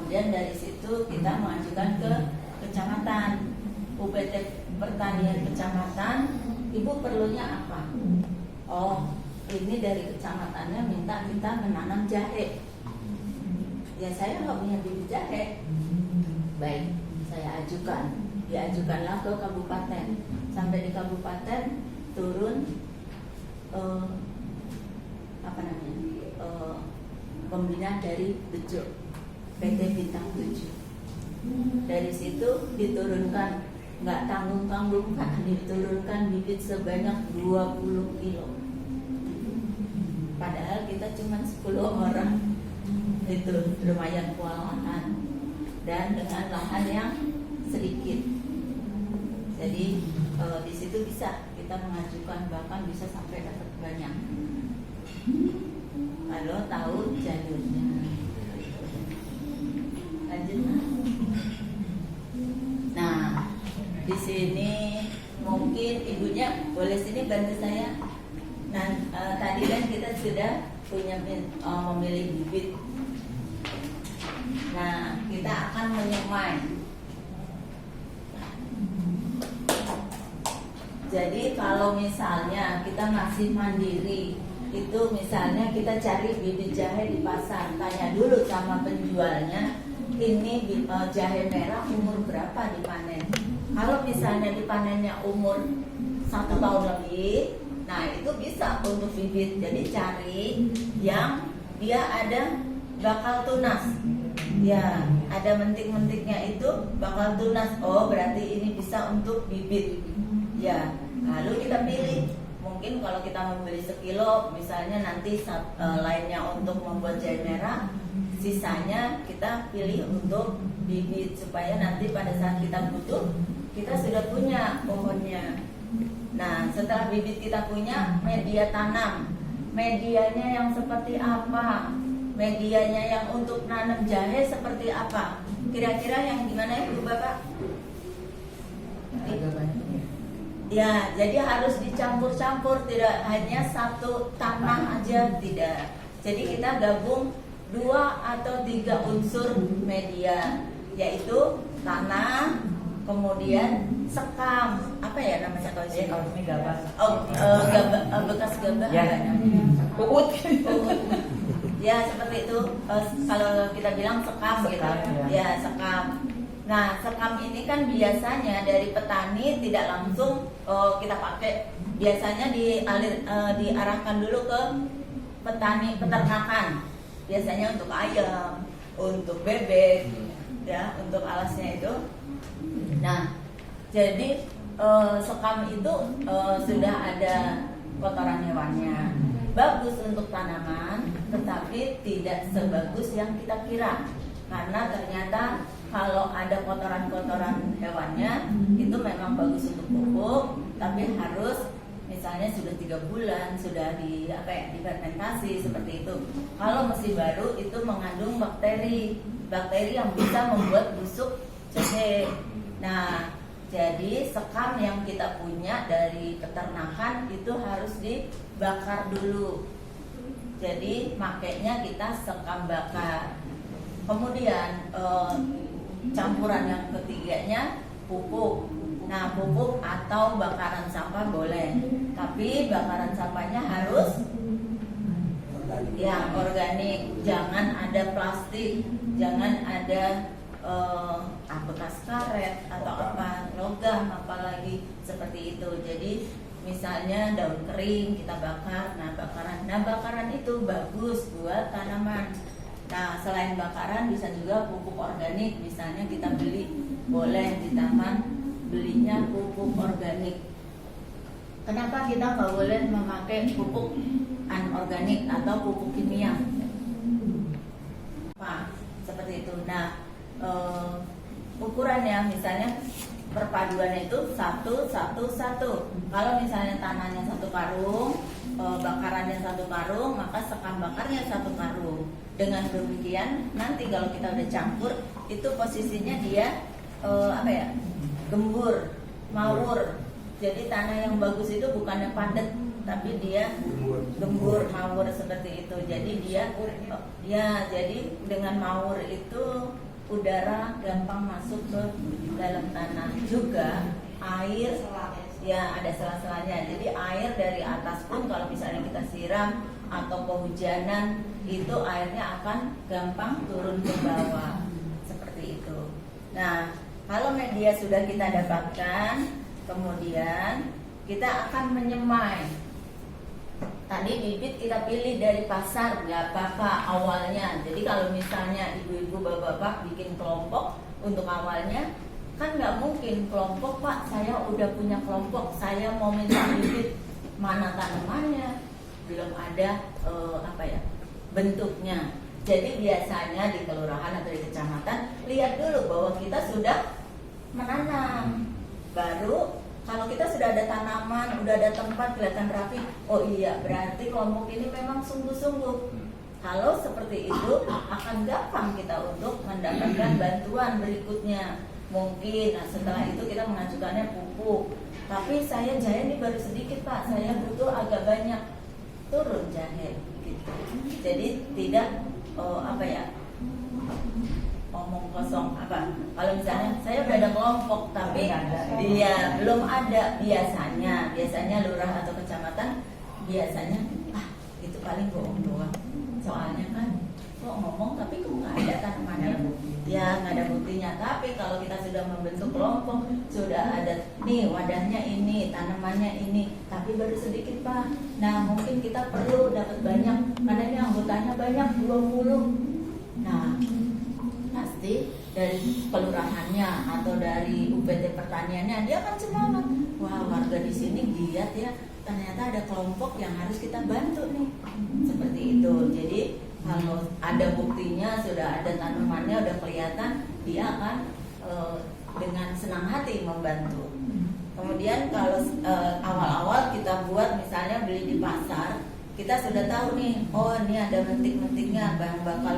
kemudian dari situ kita mengajukan ke kecamatan, UPT Pertanian Kecamatan, Ibu perlunya apa? Oh, ini dari kecamatannya minta kita menanam jahe. Ya saya nggak punya bibit jahe. Baik, saya ajukan. Diajukanlah ke kabupaten. Sampai di kabupaten turun pembina dari Bejo, PT Bintang 7. Dari situ diturunkan, nggak tanggung-tanggung kan, diturunkan bibit sebanyak 20 kilo. Padahal kita cuma 10 orang. Itu lumayan kewalahan dan dengan lahan yang sedikit. Jadi di situ bisa kita mengajukan, bahkan bisa sampai dapat banyak. Kalau tahu jalurnya. Lanjut. Nah, di sini mungkin ibunya boleh sini bantu saya. Nah, tadi kan kita sudah punya memilih bibit. Nah, kita akan menyemai. Jadi kalau misalnya kita masih mandiri, itu misalnya kita cari bibit jahe di pasar, tanya dulu sama penjualnya, ini jahe merah umur berapa dipanen. Kalau misalnya dipanennya umur 1 tahun lebih, nah itu bisa untuk bibit. Jadi cari yang dia ada bakal tunas. Ya, ada mentik-mentiknya itu bakal tunas. Oh, berarti ini bisa untuk bibit. Ya, lalu kita pilih. Mungkin kalau kita membeli sekilo, misalnya nanti lainnya untuk membuat jahe merah, sisanya kita pilih untuk bibit supaya nanti pada saat kita butuh, kita sudah punya pohonnya. Nah, setelah bibit kita punya, media tanam. Medianya yang seperti apa? Medianya yang untuk nanam jahe seperti apa? Kira-kira yang gimana Ibu Bapak? Ya, jadi harus dicampur-campur, tidak hanya satu tanah aja, tidak. Jadi kita gabung 2 atau 3 unsur media, yaitu tanah, kemudian sekam, apa ya namanya kalau ini gabah? Oh, bekas gabah. Ya. Puput. Ya, seperti itu. Kalau kita bilang sekam gitu. Ya, sekam. Nah, sekam ini kan biasanya dari petani tidak langsung kita pakai. Biasanya diarahkan dulu ke petani peternakan. Biasanya untuk ayam, untuk bebek, ya, untuk alasnya itu. Nah, jadi sekam itu sudah ada kotoran hewannya. Bagus untuk tanaman, tetapi tidak sebagus yang kita kira. Karena ternyata kalau ada kotoran-kotoran hewannya itu memang bagus untuk pupuk, tapi harus misalnya sudah 3 bulan sudah difermentasi seperti itu. Kalau masih baru itu mengandung bakteri yang bisa membuat busuk jahe. Nah, jadi sekam yang kita punya dari peternakan itu harus dibakar dulu. Jadi makainya kita sekam bakar. Kemudian campuran yang ketiganya pupuk. Nah, pupuk atau bakaran sampah boleh, tapi bakaran sampahnya harus yang organik. Jangan ada plastik, jangan ada bekas karet atau apa logam, apalagi seperti itu. Jadi misalnya daun kering kita bakar. Nah bakaran itu bagus buat tanaman. Nah, selain bakaran bisa juga pupuk organik. Misalnya kita beli, boleh di taman belinya pupuk organik. Kenapa kita nggak boleh memakai pupuk anorganik atau pupuk kimia? Nah, seperti itu. Nah, ukurannya misalnya perpaduannya itu 1-1-1. Kalau misalnya tanahnya 1 karung, bakarannya 1 karung, maka sekam bakarnya 1 karung. Dengan demikian nanti kalau kita udah campur itu posisinya dia gembur, mawur. Jadi tanah yang bagus itu bukannya padat, tapi dia gembur, mawur seperti itu. Jadi dia jadi dengan mawur itu udara gampang masuk ke dalam tanah. Juga air, ya ada sela-selanya. Jadi air dari atas pun kalau misalnya kita siram atau kehujanan, itu airnya akan gampang turun ke bawah. Seperti itu. Nah, kalau media sudah kita dapatkan, kemudian kita akan menyemai. Tadi bibit kita pilih dari pasar, nggak apa-apa awalnya. Jadi kalau misalnya ibu-ibu bapak-bapak bikin kelompok untuk awalnya, kan nggak mungkin kelompok, Pak, saya udah punya kelompok, saya mau minta bibit, mana tanamannya, belum ada bentuknya. Jadi biasanya di kelurahan atau di kecamatan lihat dulu bahwa kita sudah menanam. Baru kalau kita sudah ada tanaman, udah ada tempat kelihatan rapi, oh iya berarti kelompok ini memang sungguh-sungguh. Kalau seperti itu akan gampang kita untuk mendapatkan bantuan berikutnya. Mungkin setelah itu kita mengajukannya pupuk. Tapi saya jahe ini baru sedikit, Pak, saya butuh agak banyak, turun jahe gitu. Jadi tidak omong kosong kalau misalnya saya udah ada kelompok tapi dia belum ada, biasanya lurah atau kecamatan biasanya itu paling bohong doang, soalnya kan kok ngomong tapi kok nggak ada tanamannya, ya nggak ada buktinya. Tapi kalau kita sudah membentuk kelompok, sudah ada nih wadahnya ini, tanamannya ini, tapi baru sedikit, Pak. Nah mungkin kita perlu dapat banyak, karena ini anggotanya banyak 20. Nah pasti dari kelurahannya atau dari UPT pertaniannya dia akan semangat. Wah, warga di sini giat ya, ternyata ada kelompok yang harus kita bantu nih. Seperti itu. Jadi kalau ada buktinya, sudah ada tanamannya, udah kelihatan, dia akan dengan senang hati membantu. Kemudian kalau awal-awal kita buat, misalnya beli di pasar, kita sudah tahu nih, oh ini ada mentik-mentiknya, bahan bakal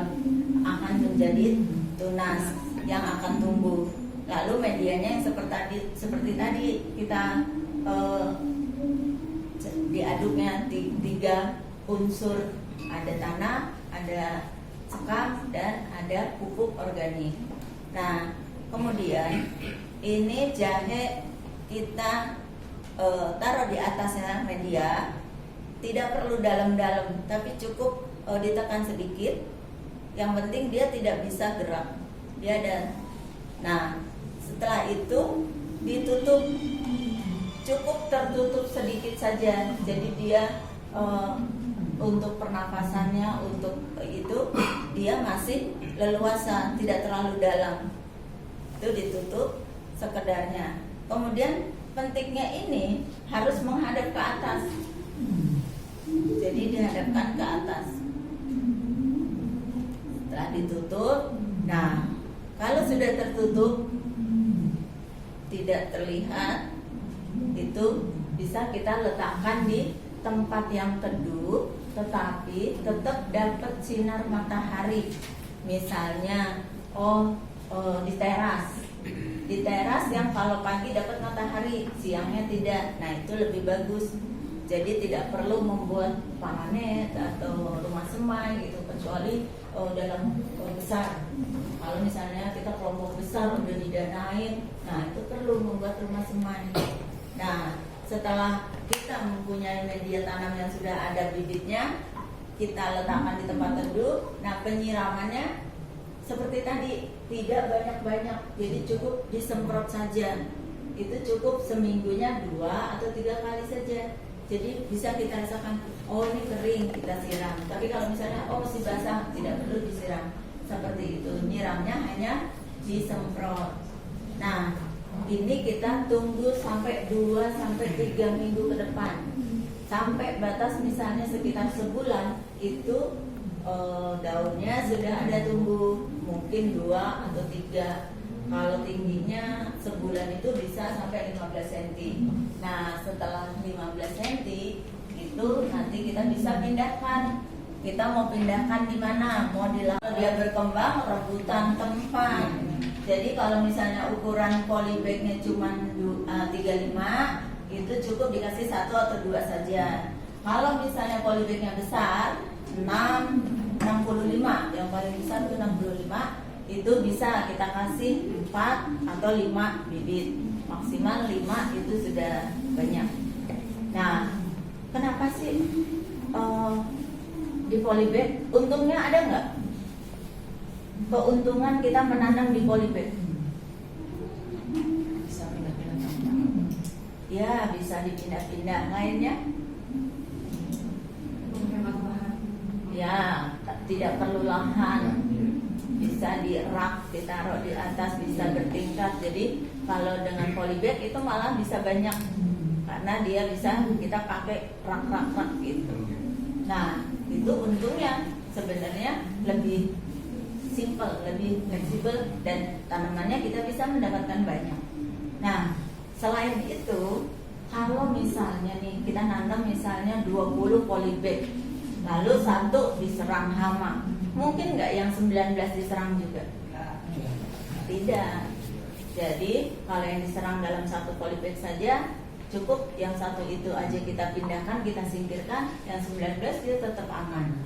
akan menjadi tunas yang akan tumbuh. Lalu medianya yang seperti tadi kita diaduknya 3 unsur, ada tanah, ada sekam, dan ada pupuk organik. Nah kemudian ini jahe kita taruh di atasnya media, tidak perlu dalam-dalam, tapi cukup ditekan sedikit. Yang penting dia tidak bisa gerak, dia ada. Nah setelah itu ditutup, cukup tertutup sedikit saja. Jadi dia untuk pernapasannya, untuk itu dia masih leluasa, tidak terlalu dalam. Itu ditutup sekedarnya. Kemudian pentingnya ini harus menghadap ke atas. Jadi dihadapkan ke atas. Setelah ditutup, nah kalau sudah tertutup tidak terlihat, itu bisa kita letakkan di tempat yang teduh, tetapi tetap dapat sinar matahari. Misalnya di teras. Di teras yang kalau pagi dapat matahari, siangnya tidak. Nah itu lebih bagus. Jadi tidak perlu membuat planet atau rumah semai gitu, kecuali dalam besar. Kalau misalnya kita kelompok besar udah didanain, nah itu perlu membuat rumah semai. Nah setelah kita mempunyai media tanam yang sudah ada bibitnya, kita letakkan di tempat teduh. Nah penyiramannya seperti tadi, tidak banyak-banyak, jadi cukup disemprot saja. Itu cukup seminggunya 2 atau 3 kali saja. Jadi bisa kita rasakan, oh ini kering, kita siram. Tapi kalau misalnya masih basah, tidak perlu disiram. Seperti itu, nyiramnya hanya disemprot. Nah ini kita tunggu sampai 2-3 minggu ke depan. Sampai batas misalnya sekitar sebulan, itu daunnya sudah ada tumbuh, mungkin 2 atau 3. Kalau tingginya sebulan itu bisa sampai 15 cm. Nah setelah 15 cm itu nanti kita bisa pindahkan. Kita mau pindahkan di mana? Mau dilakukan dia berkembang, rebutan tempat. Jadi kalau misalnya ukuran polybagnya cuma 35, itu cukup dikasih 1 atau 2 saja. Kalau misalnya polybagnya besar, 65, yang paling besar itu 65, itu bisa kita kasih 4 atau 5 bibit, maksimal 5 itu sudah banyak. Nah, kenapa sih di polybag untungnya ada nggak? Keuntungan kita menanam di polybag? Bisa pindah-pindah. Ya, bisa dipindah-pindah. Lainnya? Ya, tidak perlu lahan. Bisa di rak, ditaruh di atas, bisa bertingkat. Jadi kalau dengan polybag itu malah bisa banyak, karena dia bisa kita pakai rak gitu. Nah, itu untungnya sebenarnya lebih simple, lebih fleksibel, dan tanamannya kita bisa mendapatkan banyak. Nah, selain itu, kalau misalnya nih kita nanam misalnya 20 polybag, lalu 1 diserang hama, mungkin nggak yang 19 diserang juga? Tidak. Jadi kalau yang diserang dalam 1 polybag saja cukup, yang 1 itu aja kita pindahkan, kita singkirkan, yang 19 dia tetap aman.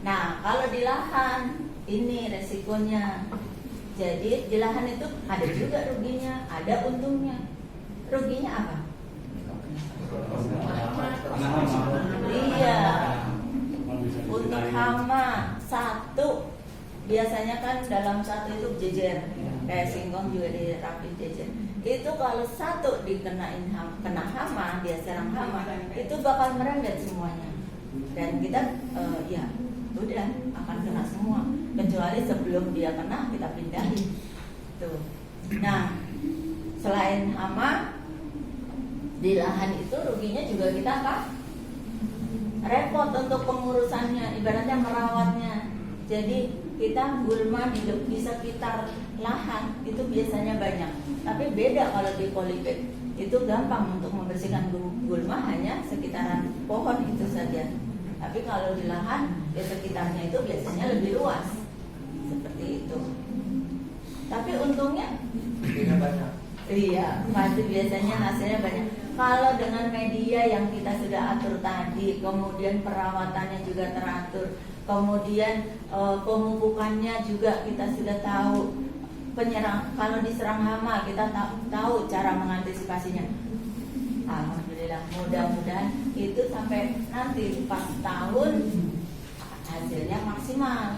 Nah, kalau di lahan ini resikonya. Jadi di lahan itu ada juga ruginya, ada untungnya. Ruginya apa? Iya. Untuk hama 1 biasanya kan dalam 1 itu jejer, kayak singkong juga dirapin jejer. Itu kalau 1 dikenain kena hama, dia serang hama, itu bakal merembet semuanya. Dan kita ya udah akan kena semua, kecuali sebelum dia kena kita pindahin. Tuh. Nah, selain hama di lahan itu ruginya juga kita apa? Repot untuk pengurusannya, ibaratnya merawatnya. Jadi kita gulma di sekitar lahan itu biasanya banyak, tapi beda kalau di polybag. Itu gampang untuk membersihkan gulma, hanya sekitaran pohon itu saja. Tapi kalau di lahan, di sekitarnya itu biasanya lebih luas, seperti itu. Tapi untungnya banyak. iya, pasti biasanya hasilnya banyak. Kalau dengan media yang kita sudah atur tadi, kemudian perawatannya juga teratur, kemudian pemupukannya juga kita sudah tahu, kalau diserang hama kita tahu cara mengantisipasinya. Alhamdulillah, mudah-mudahan itu sampai nanti pas tahun hasilnya maksimal.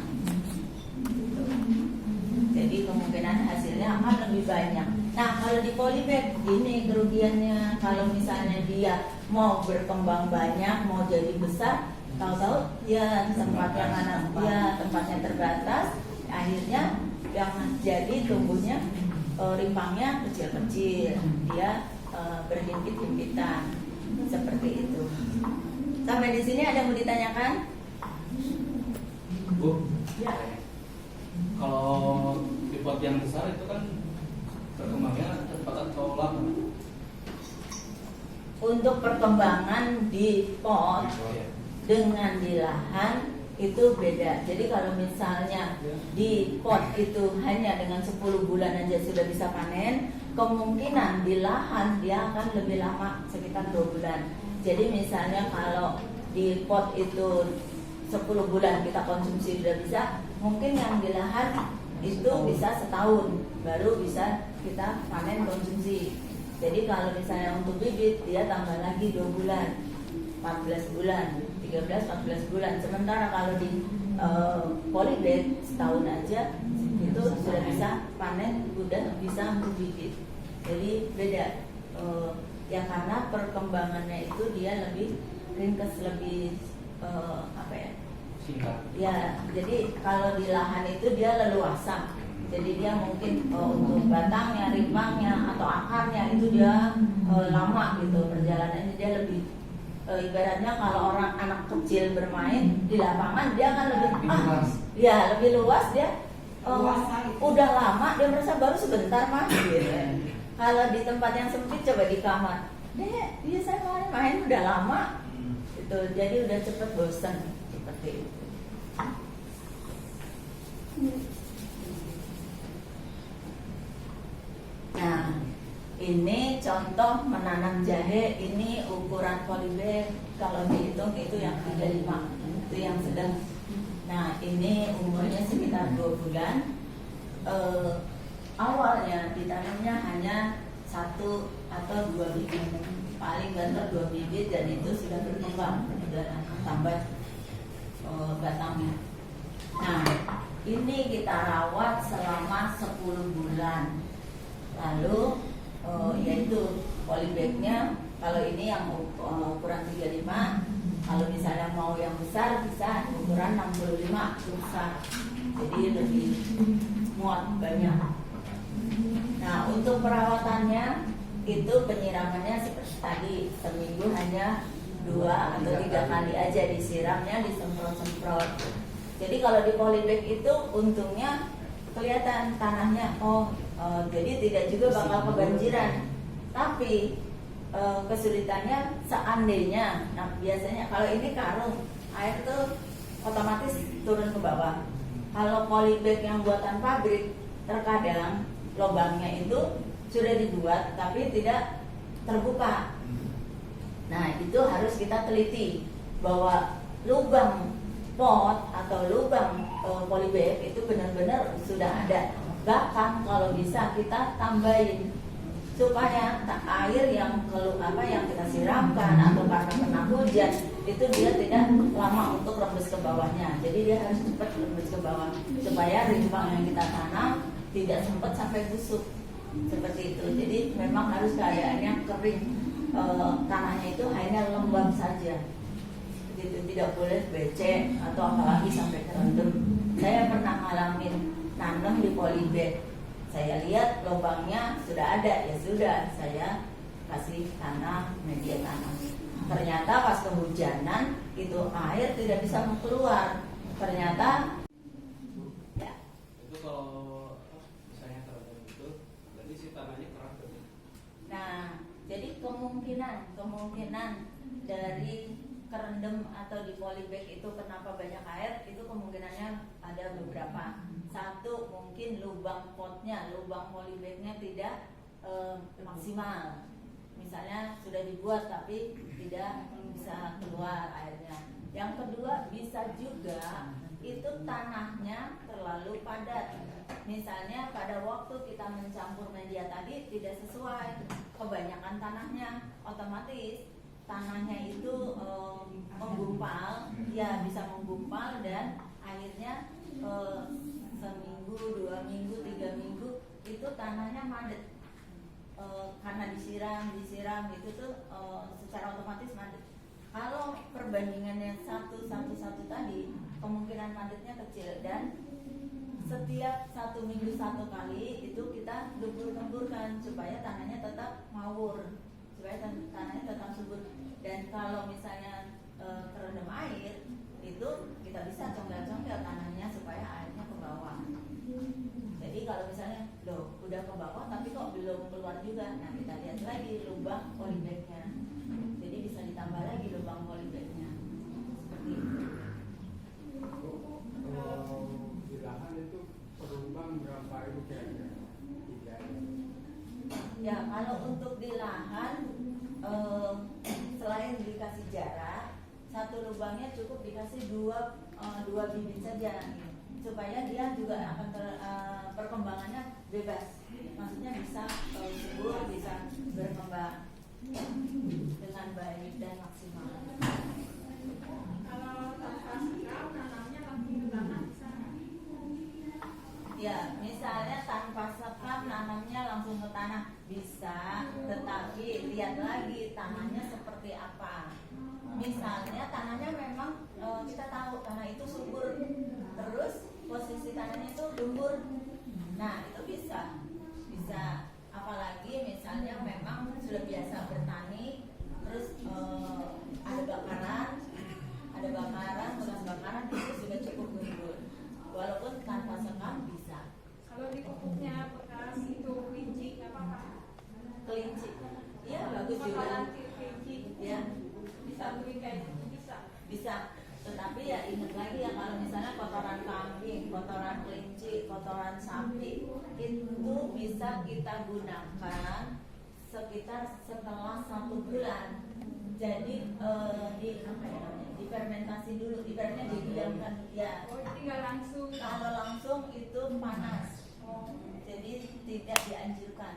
Jadi kemungkinan hasilnya akan lebih banyak. Nah, kalau di polybag ini kerugiannya, kalau misalnya dia mau berkembang banyak, mau jadi besar, tahu-tahu ya tempatnya mana, ya tempatnya terbatas, akhirnya yang jadi tumbuhnya rimpangnya kecil-kecil, dia berhimpit-himpitan seperti itu. Sampai di sini ada yang mau ditanyakan? Bu, Ya. kalau di pot yang besar itu kan perkembangannya cepat atau lama? Untuk perkembangan di pot dengan di lahan itu beda. Jadi kalau misalnya di pot itu hanya dengan 10 bulan aja sudah bisa panen, kemungkinan di lahan dia akan lebih lama, sekitar 2 bulan. Jadi misalnya kalau di pot itu 10 bulan kita konsumsi sudah bisa, mungkin yang di lahan itu bisa setahun baru bisa kita panen konsumsi. Jadi kalau misalnya untuk bibit dia tambah lagi 2 bulan, 14 bulan, 13-14 bulan. Sementara kalau di polybag setahun aja itu sudah bisa panen, udah bisa untuk bibit. Jadi beda ya, karena perkembangannya itu dia lebih ringkas, lebih apa ya? Singkat. Ya, jadi kalau di lahan itu dia leluasa. Jadi dia mungkin untuk batangnya, rimpangnya atau akarnya itu dia lama gitu perjalanannya, dia lebih ibaratnya kalau orang anak kecil bermain di lapangan dia akan lebih ya lebih luas, dia udah lama dia merasa baru sebentar main gitu. Kalau di tempat yang sempit, coba di kamar, dia saya main udah lama itu, jadi udah cepet bosan seperti itu. Nah, ini contoh menanam jahe. Ini ukuran polybag, kalau dihitung itu yang 35, itu yang sedang. Nah, ini umurnya sekitar 2 bulan. awalnya ditanamnya hanya 1 atau 2 bibit, paling banter 2 bibit, dan itu sudah berkembang, sudah tambah batangnya. Nah, ini kita rawat selama 10 bulan. Lalu yaitu polybagnya, kalau ini yang ukuran 35, kalau misalnya mau yang besar bisa ukuran 65 besar, jadi lebih muat banyak. Nah, untuk perawatannya itu penyiramannya seperti tadi, seminggu hanya 2 atau 3 kali aja disiramnya, disemprot-semprot. Jadi kalau di polybag itu untungnya kelihatan tanahnya, jadi tidak juga bakal kebanjiran. Tapi kesulitannya seandainya, nah biasanya kalau ini karung, air tuh otomatis turun ke bawah. Kalau polybag yang buatan pabrik, terkadang lubangnya itu sudah dibuat tapi tidak terbuka. Nah, itu harus kita teliti bahwa lubang pot atau lubang polybag itu benar-benar sudah ada. Bahkan kalau bisa kita tambahin supaya air yang yang kita siramkan atau karena kena hujan itu dia tidak lama untuk rembes ke bawahnya. Jadi dia harus cepat rembes ke bawah supaya rimbang yang kita tanam tidak sempat sampai busuk seperti itu. Jadi memang harus keadaannya kering, tanahnya itu hanya lembab saja. Gitu, tidak boleh becek atau apalagi sampai kerendam. Saya pernah ngalamin nanam di polybag. Saya lihat lubangnya sudah ada, ya sudah saya kasih tanah, media tanam. Ternyata pas kehujanan itu air tidak bisa keluar. Ternyata ya. Itu kalau misalnya terendam itu, berarti si tanahnya keras berarti. Nah, jadi kemungkinan dari kerendam atau di polybag itu kenapa banyak air, itu kemungkinannya ada beberapa. Satu, mungkin lubang potnya, lubang polybagnya tidak maksimal. Misalnya sudah dibuat tapi tidak bisa keluar airnya. Yang kedua, bisa juga itu tanahnya terlalu padat. Misalnya pada waktu kita mencampur media tadi tidak sesuai, kebanyakan tanahnya, otomatis tanahnya itu menggumpal, ya bisa menggumpal, dan akhirnya seminggu, 2 minggu, 3 minggu itu tanahnya padat. Karena disiram itu tuh secara otomatis padat. Kalau perbandingannya 1 tadi, kemungkinan padatnya kecil, dan setiap 1 minggu 1 kali itu kita lembur-lemburkan supaya tanahnya tetap ngawur, supaya tanahnya tetap subur. Dan kalau misalnya terendam air, itu kita bisa congkel-congkel tanahnya supaya airnya ke bawah. Jadi kalau misalnya udah ke bawah tapi kok belum keluar juga, nah kita lihat lagi lubang polybagnya. Jadi bisa ditambah lagi lubang polybagnya. Seperti itu. Kalau di lahan itu perlubang berapa itu kira-kira? Ya, kalau untuk di lahan selain dikasih jarak, 1 lubangnya cukup dikasih 2 bibit saja, supaya dia juga akan perkembangannya bebas. Maksudnya bisa subur, bisa berkembang dengan baik dan maksimal. Kalau tanpa sekam tanamnya langsung ke tanah bisa nggak? Ya, misalnya tanpa sekam nanamnya langsung ke tanah bisa, tetapi lihat lagi tanahnya seperti apa. Misalnya tanahnya memang kita tahu tanah itu subur, terus posisi tanahnya itu gembur, nah itu bisa. Apalagi misalnya memang sudah biasa bertani, terus ada bakaran, bekas bakaran itu sudah cukup gembur. Walaupun tanpa sekam bisa. Kalau di pupuknya bekas itu kelinci nggak apa-apa. Kelinci, iya bagus juga. Bakaran kelinci, Ya, bisa beli kayak gitu bisa. Tetapi ya ingat lagi ya, kalau misalnya kotoran kambing, kotoran kelinci, kotoran sapi itu bisa kita gunakan sekitar setelah 1 bulan. Jadi difermentasi dulu, ibaratnya didiamkan ya. Oh, tinggal langsung. Kalau langsung itu panas. Oh. tidak dianjurkan.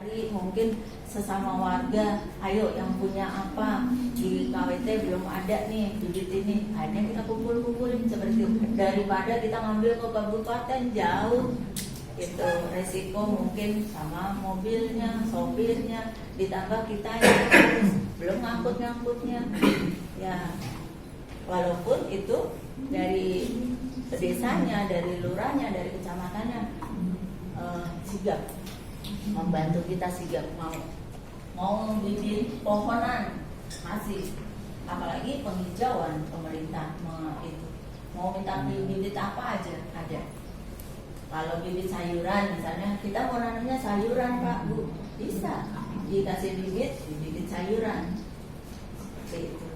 Hari mungkin sesama warga, ayo yang punya apa di KWT belum ada nih bibit ini, akhirnya kita kumpulin seperti itu. Daripada kita ngambil ke kabupaten jauh, itu resiko mungkin sama mobilnya, sopirnya, ditambah kita yang belum ngangkutnya. Ya, walaupun itu dari desanya, dari lurahnya, dari kecamatannya sigap membantu kita, sigap mau bibit pohonan masih, apalagi penghijauan pemerintah itu mau minta bibit apa aja ada. Kalau bibit sayuran misalnya, kita mau nanamnya sayuran Pak Bu, bisa dikasih bibit sayuran seperti itu.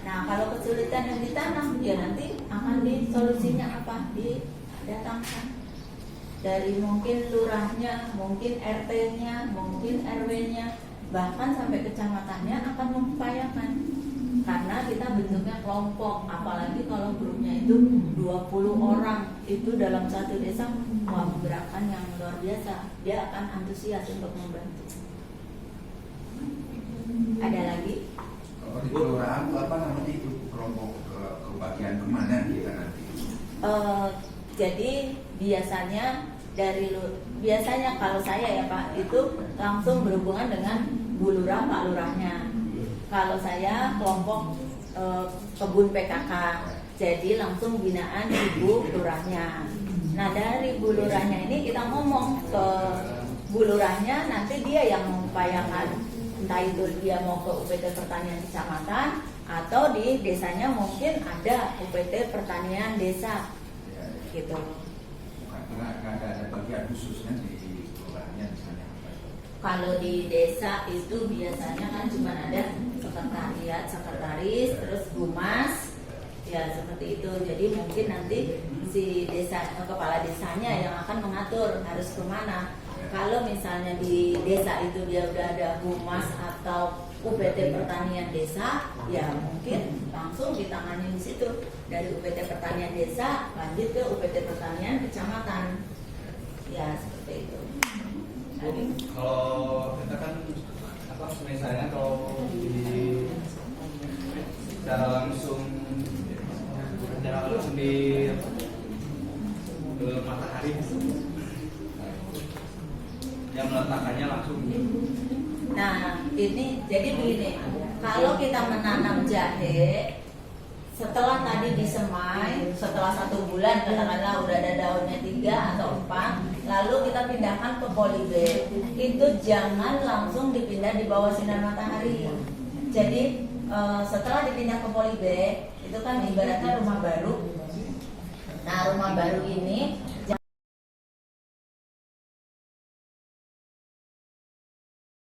Nah kalau kesulitan yang ditanam, ya nanti akan disolusinya apa, didatangkan dari mungkin lurahnya, mungkin RT-nya, mungkin RW-nya, bahkan sampai kecamatannya akan mengupayakan. Karena kita bentuknya kelompok, apalagi kalau grupnya itu 20 orang, itu dalam satu desa, wah gerakan yang luar biasa. Dia akan antusias untuk membantu. Ada lagi? Kalau di kelurahan itu apa namanya itu kelompok ke bagian kemana kita nanti? Jadi biasanya kalau saya ya Pak itu langsung berhubungan dengan Bu Lurah, Pak Lurahnya. Kalau saya kelompok kebun PKK, jadi langsung binaan Ibu Lurahnya. Nah dari Bu Lurahnya ini kita ngomong ke Bu Lurahnya, nanti dia yang mengupayakan, entah itu dia mau ke UPT Pertanian Kecamatan atau di desanya mungkin ada UPT Pertanian Desa gitu. Nggak ada bagian khususnya di kelurahannya misalnya apa itu? Kalau di desa itu biasanya kan cuma ada sekretariat, sekretaris, terus humas, ya seperti itu. Jadi mungkin nanti si kepala desanya yang akan mengatur harus kemana. Kalau misalnya di desa itu dia udah ada humas atau UPT Pertanian Desa, ya mungkin langsung ditangani di situ. Dari UPT Pertanian Desa lanjut ke UPT Pertanian Kecamatan. Ya seperti itu. Kalau kita kan apa misalnya kalau di secara langsung di matahari yang meletakkannya langsung. Nah ini jadi begini, kalau kita menanam jahe setelah tadi disemai, setelah 1 bulan katakanlah udah ada daunnya 3 atau 4, lalu kita pindahkan ke polybag, itu jangan langsung dipindah di bawah sinar matahari. Jadi setelah dipindah ke polybag, itu kan ibaratnya rumah baru. Nah rumah baru ini